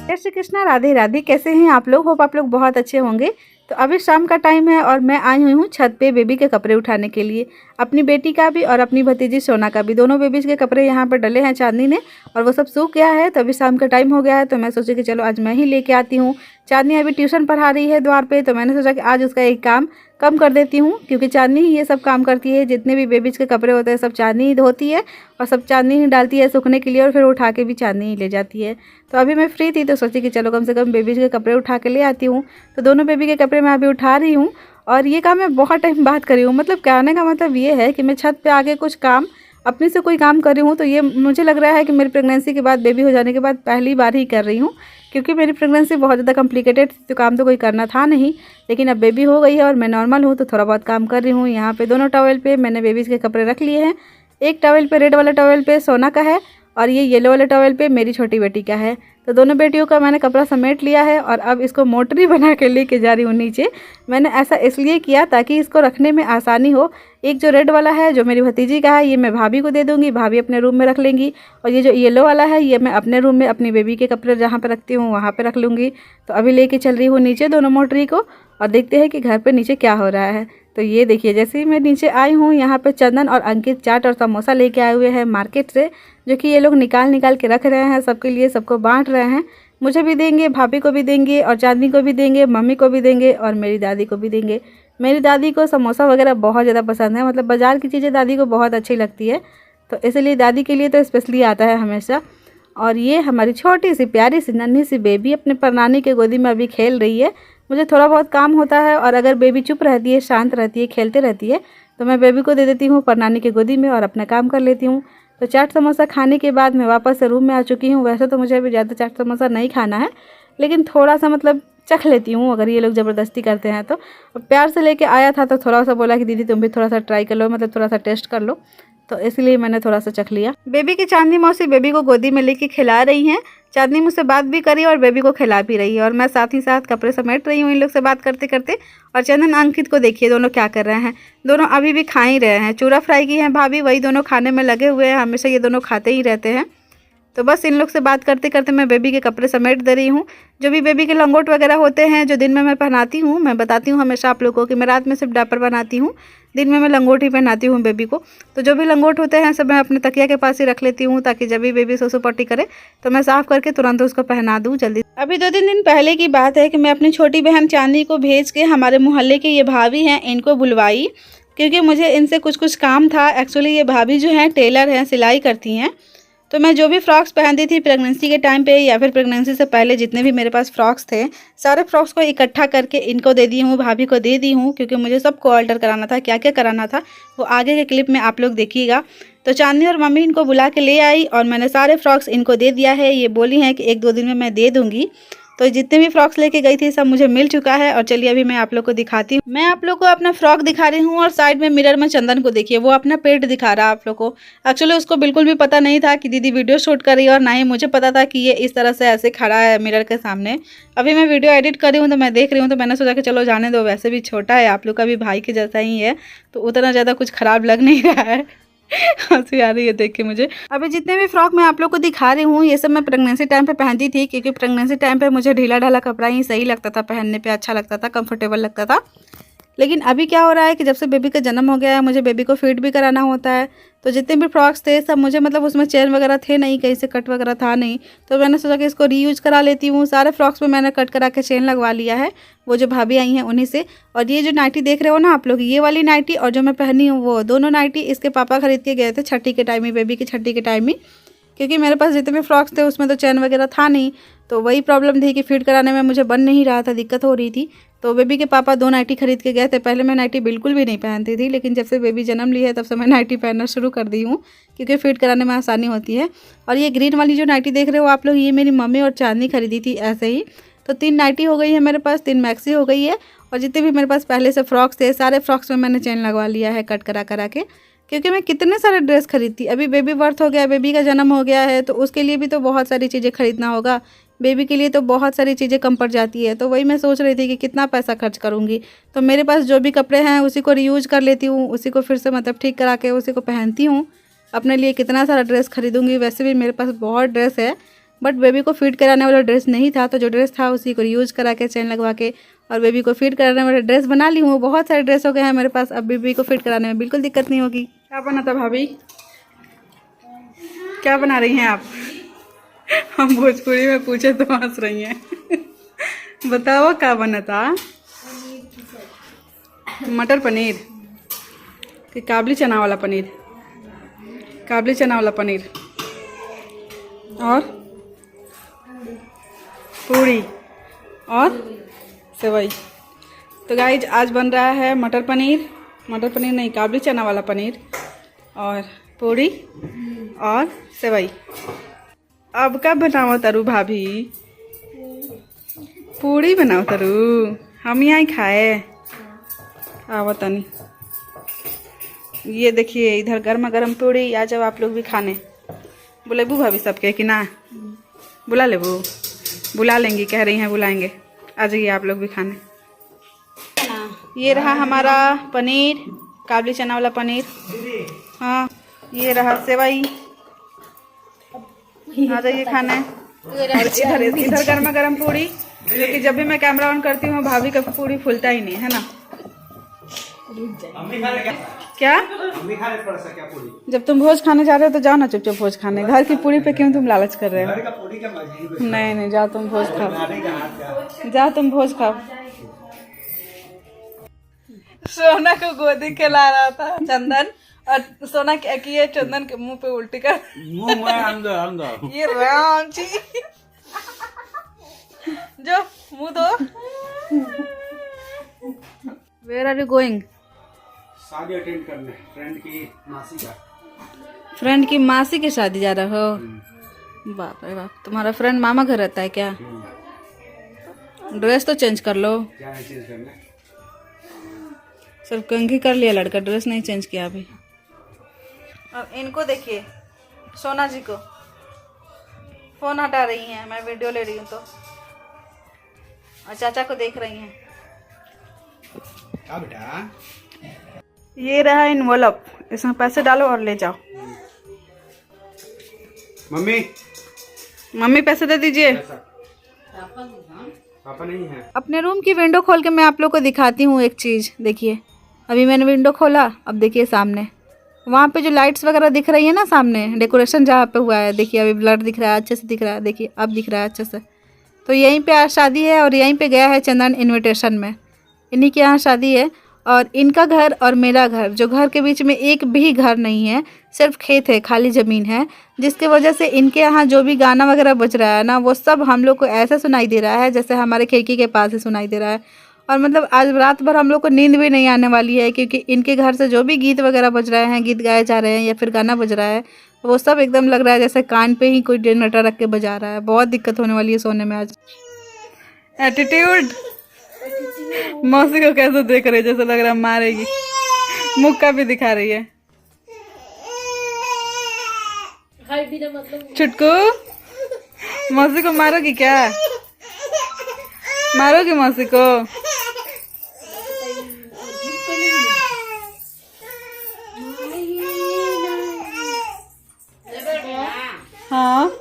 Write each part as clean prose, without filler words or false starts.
जय श्री कृष्णा, राधे राधे। कैसे हैं आप लोग? होप आप लोग बहुत अच्छे होंगे। तो अभी शाम का टाइम है और मैं आई हुई हूँ छत पे बेबी के कपड़े उठाने के लिए। अपनी बेटी का भी और अपनी भतीजी सोना का भी, दोनों बेबीज के कपड़े यहाँ पर डले हैं चांदनी ने, और वो सब सूख गया है। तो अभी शाम का टाइम हो गया है, तो मैं सोची कि चलो आज मैं ही लेके आती हूँ। चांदनी अभी ट्यूशन पढ़ा रही है द्वार पे, तो मैंने सोचा कि आज उसका एक काम कम कर देती हूँ, क्योंकि चांदनी ही ये सब काम करती है। जितने भी बेबीज के कपड़े होते हैं सब चांदनी ही धोती है और सब चांदनी ही डालती है सूखने के लिए, और फिर उठा के भी चांदनी ही ले जाती है। तो अभी मैं फ्री थी तो सोची कि चलो कम से कम बेबीज के कपड़े उठा के ले आती हूँ। तो दोनों बेबी के कपड़े मैं अभी उठा रही हूँ, और ये काम मैं बहुत टाइम बाद करी हूँ। मतलब कहने का मतलब ये है कि मैं छत पे आके कुछ काम अपने से कोई काम कर रही हूँ। तो ये मुझे लग रहा है कि मेरी प्रेगनेंसी के बाद, बेबी हो जाने के बाद पहली बार ही कर रही हूँ, क्योंकि मेरी प्रेगनेंसी बहुत ज़्यादा कॉम्प्लिकेटेड थी, तो काम तो कोई करना था नहीं। लेकिन अब बेबी हो गई है और मैं नॉर्मल हूँ, तो थोड़ा बहुत काम कर रही हूँ। यहाँ पे दोनों टॉवेल पे मैंने बेबीज़ के कपड़े रख लिए हैं। एक टॉवेल पे, रेड वाला टॉवेल पे सोना का है, और ये येलो वाले टॉवेल पे मेरी छोटी बेटी का है। तो दोनों बेटियों का मैंने कपड़ा समेट लिया है और अब इसको मोटरी बना के लेके जा रही हूँ नीचे। मैंने ऐसा इसलिए किया ताकि इसको रखने में आसानी हो। एक जो रेड वाला है जो मेरी भतीजी का है, ये मैं भाभी को दे दूँगी, भाभी अपने रूम में रख लेंगी। और ये जो येलो वाला है ये मैं अपने रूम में अपनी बेबी के कपड़े जहाँ पर रखती हूँ वहाँ पर रख लूँगी। तो अभी लेके चल रही हूँ नीचे दोनों मोटरी को, और देखते हैं कि घर पर नीचे क्या हो रहा है। तो ये देखिए, जैसे ही मैं नीचे आई हूँ, यहाँ पे चंदन और अंकित चाट और समोसा लेके आए हुए हैं मार्केट से, जो कि ये लोग निकाल निकाल के रख रहे हैं सबके लिए, सबको बांट रहे हैं। मुझे भी देंगे, भाभी को भी देंगे, और चांदनी को भी देंगे, मम्मी को भी देंगे, और मेरी दादी को भी देंगे। मेरी दादी को समोसा वगैरह बहुत ज़्यादा पसंद है, मतलब बाज़ार की चीज़ें दादी को बहुत अच्छी लगती है, तो इसलिए दादी के लिए तो स्पेशली आता है हमेशा। और ये हमारी छोटी सी प्यारी सी नन्ही सी बेबी अपने परनानी के गोदी में अभी खेल रही है। मुझे थोड़ा बहुत काम होता है, और अगर बेबी चुप रहती है, शांत रहती है, खेलते रहती है, तो मैं बेबी को दे देती हूँ परनानी के गोदी में और अपना काम कर लेती हूँ। तो चाट समोसा खाने के बाद मैं वापस से रूम में आ चुकी हूँ। वैसे तो मुझे अभी ज़्यादा चाट समोसा नहीं खाना है, लेकिन थोड़ा सा मतलब चख लेती हूँ अगर ये लोग ज़बरदस्ती करते हैं तो। प्यार से लेके आया था तो थोड़ा सा बोला कि दीदी तुम भी थोड़ा सा ट्राई कर लो, मतलब थोड़ा सा टेस्ट कर लो, तो इसलिए मैंने थोड़ा सा चख लिया। बेबी की चांदनी मौसी बेबी को गोदी में लेके खिला रही हैं। चांदनी मुझसे बात भी करी और बेबी को खिला भी रही है, और मैं साथ ही साथ कपड़े समेट रही हूँ इन लोग से बात करते करते। और चंदन अंकित को देखिए दोनों क्या कर रहे हैं, दोनों अभी भी खा ही रहे हैं। चूरा फ्राई की है भाभी, वही दोनों खाने में लगे हुए हैं, हमेशा ये दोनों खाते ही रहते हैं। तो बस इन लोग से बात करते करते मैं बेबी के कपड़े समेट दे रही हूँ। जो भी बेबी के लंगोट वगैरह होते हैं जो दिन में मैं पहनाती हूँ, मैं बताती हूँ हमेशा आप लोगों को कि मैं रात में सिर्फ डायपर बनाती हूँ, दिन में मैं लंगोट ही पहनाती हूँ बेबी को। तो जो भी लंगोट होते हैं सब मैं अपने तकिया के पास ही रख लेती हूँ, ताकि जब भी बेबी सोसो पट्टी करे तो मैं साफ़ करके तुरंत उसको पहना दूँ जल्दी। अभी 2-3 दिन पहले की बात है कि मैं अपनी छोटी बहन चांदनी को भेज के हमारे मोहल्ले के ये भाभी हैं इनको बुलवाई, क्योंकि मुझे इनसे कुछ काम था। एक्चुअली ये भाभी जो हैं टेलर हैं, सिलाई करती हैं। तो मैं जो भी फ्रॉक्स पहनती थी प्रेगनेंसी के टाइम पे या फिर प्रेगनेंसी से पहले, जितने भी मेरे पास फ्रॉक्स थे, सारे फ्रॉक्स को इकट्ठा करके इनको दे दी हूँ, भाभी को दे दी हूँ, क्योंकि मुझे सबको अल्टर कराना था। क्या क्या कराना था वो आगे के क्लिप में आप लोग देखिएगा। तो चांदनी और मम्मी इनको बुला के ले आई और मैंने सारे फ्रॉक्स इनको दे दिया है। ये बोली हैं कि 1-2 दिन में मैं दे दूँगी। तो जितने भी फ्रॉक्स लेके गई थी सब मुझे मिल चुका है। और चलिए अभी मैं आप लोग को दिखाती हूँ। मैं आप लोग को अपना फ्रॉक दिखा रही हूँ, और साइड में मिरर में चंदन को देखिए, वो अपना पेट दिखा रहा है आप लोग को। एक्चुअली उसको बिल्कुल भी पता नहीं था कि दीदी वीडियो शूट कर रही है, और ना ही मुझे पता था कि ये इस तरह से ऐसे खड़ा है मिरर के सामने। अभी मैं वीडियो एडिट कर रही हूँ तो मैं देख रही हूँ, तो मैंने सोचा कि चलो जाने दो, वैसे भी छोटा है, आप लोग का भी भाई के जैसा ही है, तो उतना ज़्यादा कुछ ख़राब लग नहीं रहा है। हंसी आ रही है देख के मुझे। अभी जितने भी फ्रॉक मैं आप लोग को दिखा रही हूँ ये सब मैं प्रेगनेंसी टाइम पे पहनती थी, क्योंकि प्रेगनेंसी टाइम पे मुझे ढीला ढाला कपड़ा ही सही लगता था, पहनने पे अच्छा लगता था, कंफर्टेबल लगता था। लेकिन अभी क्या हो रहा है कि जब से बेबी का जन्म हो गया है, मुझे बेबी को फीड भी कराना होता है। तो जितने भी फ्रॉक्स थे सब मुझे, मतलब उसमें चेन वगैरह थे नहीं, कहीं से कट वगैरह था नहीं, तो मैंने सोचा कि इसको रीयूज करा लेती हूँ। सारे फ्रॉक्स में मैंने कट करा के चेन लगवा लिया है, वो जो भाभी आई हैं उन्हीं से। और ये जो नाइटी देख रहे हो ना आप लोग, ये वाली नाइटी और जो मैं पहनी हूँ, वो दोनों नाइटी इसके पापा खरीद के गए थे छठी के टाइम ही, बेबी की छठी के टाइम ही, क्योंकि मेरे पास जितने भी फ्रॉक्स थे उसमें तो चैन वगैरह था नहीं। तो वही प्रॉब्लम थी कि फिट कराने में मुझे बन नहीं रहा था, दिक्कत हो रही थी। तो बेबी के पापा 2 नाइटी खरीद के गए थे। पहले मैं नाइटी बिल्कुल भी नहीं पहनती थी, लेकिन जब से बेबी जन्म ली है तब से मैं नाइटी पहनना शुरू कर दी हूँ, क्योंकि फिट कराने में आसानी होती है। और ये ग्रीन वाली जो नाइटी देख रहे हो आप लोग, ये मेरी मम्मी और चांदनी खरीदी थी ऐसे ही। तो 3 नाइटी हो गई है मेरे पास, 3 मैक्सी हो गई है। और जितने भी मेरे पास पहले से फ्रॉक्स थे सारे फ्रॉक्स में मैंने चेन लगवा लिया है कट करा करा के, क्योंकि मैं कितने सारे ड्रेस खरीदती। अभी बेबी बर्थ हो गया, बेबी का जन्म हो गया है, तो उसके लिए भी तो बहुत सारी चीज़ें खरीदना होगा। बेबी के लिए तो बहुत सारी चीज़ें कम पड़ जाती है। तो वही मैं सोच रही थी कि कितना पैसा खर्च करूँगी। तो मेरे पास जो भी कपड़े हैं उसी को रीयूज कर लेती हूँ, उसी को फिर से मतलब ठीक करा के उसी को पहनती हूँ। अपने लिए कितना सारा ड्रेस खरीदूँगी, वैसे भी मेरे पास बहुत ड्रेस है, बट बेबी को फिट कराने वाला ड्रेस नहीं था, तो जो ड्रेस था उसी को यूज़ करा के चेन लगवा के और बेबी को फिट कराने वाला ड्रेस बना ली हूँ। बहुत सारे ड्रेस हो गए हैं मेरे पास, अब बेबी को फिट कराने में बिल्कुल दिक्कत नहीं होगी। क्या बना था भाभी? क्या बना रही हैं आप? हम भोजपुरी में पूछे तो हंस रही हैं। बताओ क्या बना था? मटर पनीर कि काबली चना वाला पनीर? काबली चना वाला पनीर और पूरी और सेवई। तो गाइज आज बन रहा है मटर पनीर नहीं, काबली चना वाला पनीर और पूरी और सेवई। अब कब बनाओ तरु भाभी? पूरी बनाओ तरु, हम यहाँ खाए। आओ तनी, ये देखिए इधर गर्मा गर्म पूरी। आ जाओ आप लोग भी खाने। बुलेबू भाभी सबके कि ना? बुला लेबू? बुला लेंगी, कह रही हैं बुलाएंगे। आ जाइए आप लोग भी खाने। ये रहा हमारा पनीर, काबली चना वाला पनीर। हाँ, ये रहा सेवई। आ जाइए खाने। और इधर गर्मा गर्म पूरी, क्योंकि जब भी मैं कैमरा ऑन करती हूँ भाभी का पूरी फूलता ही नहीं है ना। क्या जब तुम भोज खाने जा रहे हो तो जाओ ना चुपचाप भोज खाने। घर की पूरी पे क्यों तुम लालच कर रहे हो? नहीं, जाओ तुम भोज खाओ, जाओ तुम भोज खाओ। सोना को गोदी खिला रहा था चंदन, और सोना क्या किए, चंदन के मुंह पे उल्टी कर मुंह में अंदर। ये राम जी, जो मुंह दो। Where are you going? शादी अटेंड करने फ्रेंड की मासी की शादी जा रहे हो? बाप रे बाप, तुम्हारा फ्रेंड मामा घर रहता है क्या? ड्रेस तो चेंज कर लो। क्या चेंज करना? सिर्फ कंघी कर लिया लड़का, ड्रेस नहीं चेंज किया अभी। अब इनको देखिए, सोना जी को फोन हटा रही हैं, मैं वीडियो ले रही हूँ तो, और चाचा को देख रही हैं। क्या बेटा? ये रहा इनवॉल्व, इसमें पैसे डालो और ले जाओ। मम्मी पैसे दे दीजिए। पापा नहीं है। अपने रूम की विंडो खोल के मैं आप लोग को दिखाती हूँ एक चीज़। देखिए अभी मैंने विंडो खोला, अब देखिए सामने वहाँ पे जो लाइट्स वगैरह दिख रही है ना, सामने डेकोरेशन जहाँ पे हुआ है, देखिए अभी ब्लर दिख रहा है, अच्छे से दिख रहा है। देखिए अब दिख रहा है अच्छे से। तो यहीं पे आज शादी है और यहीं पे गया है चंदन इनविटेशन में। इन्हीं के यहाँ शादी है और इनका घर और मेरा घर, जो घर के बीच में एक भी घर नहीं है, सिर्फ खेत है, खाली ज़मीन है, जिसकी वजह से इनके यहाँ जो भी गाना वगैरह बज रहा है ना, वो सब हम लोग को ऐसा सुनाई दे रहा है जैसे हमारे खिड़की के पास ही सुनाई दे रहा है। और मतलब आज रात भर हम लोग को नींद भी नहीं आने वाली है, क्योंकि इनके घर से जो भी गीत वगैरह बज रहे हैं, गीत गाए जा रहे हैं या फिर गाना बज रहा है, वो सब एकदम लग रहा है जैसे कान पे ही कोई जनरेटर रख के बजा रहा है। बहुत दिक्कत होने वाली है सोने में आज। एटीट्यूड मौसी को कैसे देख रही है, जैसे लग रहा है मारेगी। मुक्का भी दिखा रही है। छुटकू मौसी को मारोगी क्या? मारोगी मौसी को? हाँ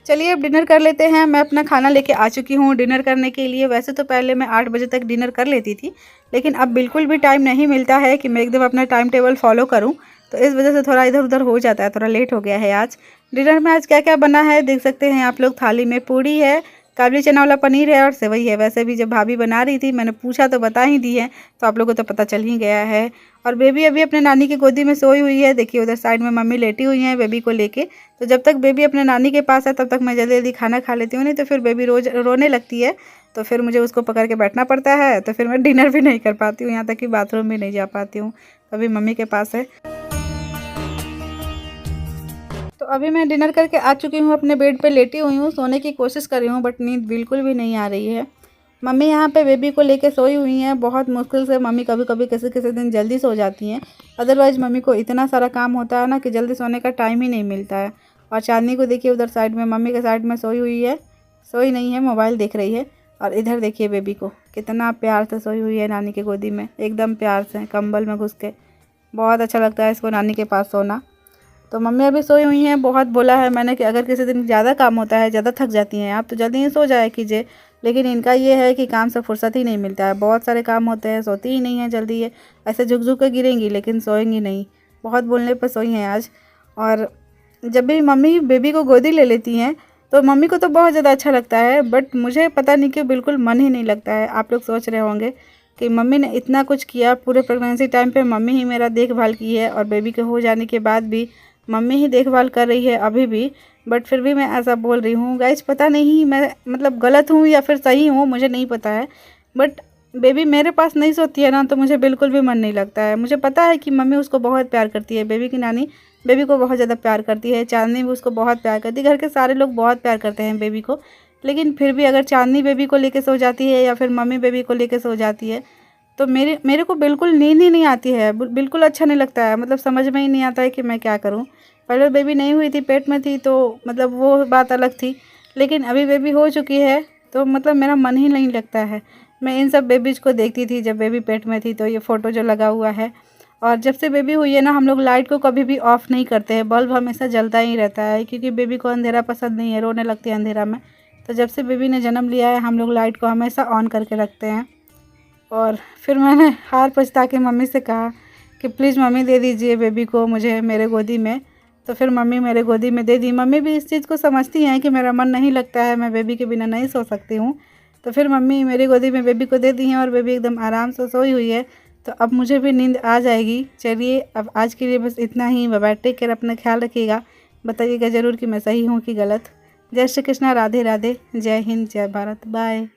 चलिए अब डिनर कर लेते हैं। मैं अपना खाना लेके आ चुकी हूँ डिनर करने के लिए। वैसे तो पहले मैं 8 बजे तक डिनर कर लेती थी, लेकिन अब बिल्कुल भी टाइम नहीं मिलता है कि मैं एकदम अपना टाइम टेबल फॉलो करूँ, तो इस वजह से थोड़ा इधर उधर हो जाता है, थोड़ा लेट हो गया है आज। डिनर में आज क्या क्या बना है देख सकते हैं आप लोग। थाली में पूड़ी है, काबली चना वाला पनीर है और सेवई है। वैसे भी जब भाभी बना रही थी मैंने पूछा तो बता ही दी है, तो आप लोगों को तो पता चल ही गया है। और बेबी अभी अपने नानी की गोदी में सोई हुई है। देखिए उधर साइड में मम्मी लेटी हुई हैं बेबी को लेके। तो जब तक बेबी अपने नानी के पास है तब तक मैं जल्दी जल्दी खाना खा लेती हूँ, नहीं तो फिर बेबी रोज रोने लगती है, तो फिर मुझे उसको पकड़ के बैठना पड़ता है, तो फिर मैं डिनर भी नहीं कर पाती हूँ, यहाँ तक कि बाथरूम भी नहीं जा पाती हूँ। अभी मम्मी के पास है। तो अभी मैं डिनर करके आ चुकी हूँ, अपने बेड पे लेटी हुई हूँ, सोने की कोशिश कर रही हूँ बट नींद बिल्कुल भी नहीं आ रही है। मम्मी यहाँ पे बेबी को लेके सोई हुई हैं। बहुत मुश्किल से मम्मी कभी कभी किसी किसी दिन जल्दी सो जाती हैं, अदरवाइज़ मम्मी को इतना सारा काम होता है ना कि जल्दी सोने का टाइम ही नहीं मिलता है। और चांदनी को देखिए उधर साइड में मम्मी के साइड में सोई हुई है, सोई नहीं है, मोबाइल देख रही है। और इधर देखिए बेबी को कितना प्यार से सोई हुई है नानी के गोदी में, एकदम प्यार से कंबल में घुस के। बहुत अच्छा लगता है इसको नानी के पास सोना। तो मम्मी अभी सोई हुई हैं। बहुत बोला है मैंने कि अगर किसी दिन ज़्यादा काम होता है, ज़्यादा थक जाती हैं आप, तो जल्दी ही सो जाया कीजिए। लेकिन इनका ये है कि काम से फुर्सत ही नहीं मिलता है, बहुत सारे काम होते हैं, सोती ही नहीं है जल्दी। ये ऐसे झुक झुक के गिरेंगी लेकिन सोएंगी नहीं। बहुत बोलने पर सोई हैं आज। और जब भी मम्मी बेबी को गोदी ले लेती हैं तो मम्मी को तो बहुत ज़्यादा अच्छा लगता है, बट मुझे पता नहीं क्यों बिल्कुल मन ही नहीं लगता है। आप लोग सोच रहे होंगे कि मम्मी ने इतना कुछ किया, पूरे प्रेगनेंसी टाइम पे मम्मी ही मेरा देखभाल की है और बेबी के हो जाने के बाद भी मम्मी ही देखभाल कर रही है अभी भी, बट फिर भी मैं ऐसा बोल रही हूँ। गाइस पता नहीं मैं मतलब गलत हूँ या फिर सही हूँ, मुझे नहीं पता है। बट बेबी मेरे पास नहीं सोती है ना, तो मुझे बिल्कुल भी मन नहीं लगता है। मुझे पता है कि मम्मी उसको बहुत प्यार करती है, बेबी की नानी बेबी को बहुत ज़्यादा प्यार करती है, चांदनी भी उसको बहुत प्यार करती है, घर के सारे लोग बहुत प्यार करते हैं बेबी को। लेकिन फिर भी अगर चांदनी बेबी को लेके सो जाती है या फिर मम्मी बेबी को लेके सो जाती है तो मेरे को बिल्कुल नींद ही नहीं आती है, बिल्कुल अच्छा नहीं लगता है। मतलब समझ में ही नहीं आता है कि मैं क्या करूँ। पहले बेबी नहीं हुई थी, पेट में थी, तो मतलब वो बात अलग थी, लेकिन अभी बेबी हो चुकी है तो मतलब मेरा मन ही नहीं लगता है। मैं इन सब बेबीज़ को देखती थी जब बेबी पेट में थी, तो ये फ़ोटो जो लगा हुआ है। और जब से बेबी हुई है ना, हम लोग लाइट को कभी भी ऑफ़ नहीं करते हैं, बल्ब हमेशा जलता ही रहता है, क्योंकि बेबी को अंधेरा पसंद नहीं है, रोने लगती है अंधेरा में। तो जब से बेबी ने जन्म लिया है हम लोग लाइट को हमेशा ऑन करके रखते हैं। और फिर मैंने हार पछता के मम्मी से कहा कि प्लीज़ मम्मी दे दीजिए बेबी को मुझे मेरे गोदी में। तो फिर मम्मी मेरे गोदी में दे दी। मम्मी भी इस चीज़ को समझती हैं कि मेरा मन नहीं लगता है, मैं बेबी के बिना नहीं सो सकती हूँ। तो फिर मम्मी मेरी गोदी में बेबी को दे दी हैं और बेबी एकदम आराम से सोई हुई है। तो अब मुझे भी नींद आ जाएगी। चलिए अब आज के लिए बस इतना ही। बाय बाय, टेक केयर, अपना ख्याल रखिएगा। बताइएगा ज़रूर कि मैं सही हूँ कि गलत। जय श्री कृष्णा, राधे राधे, जय हिंद, जय भारत, बाय।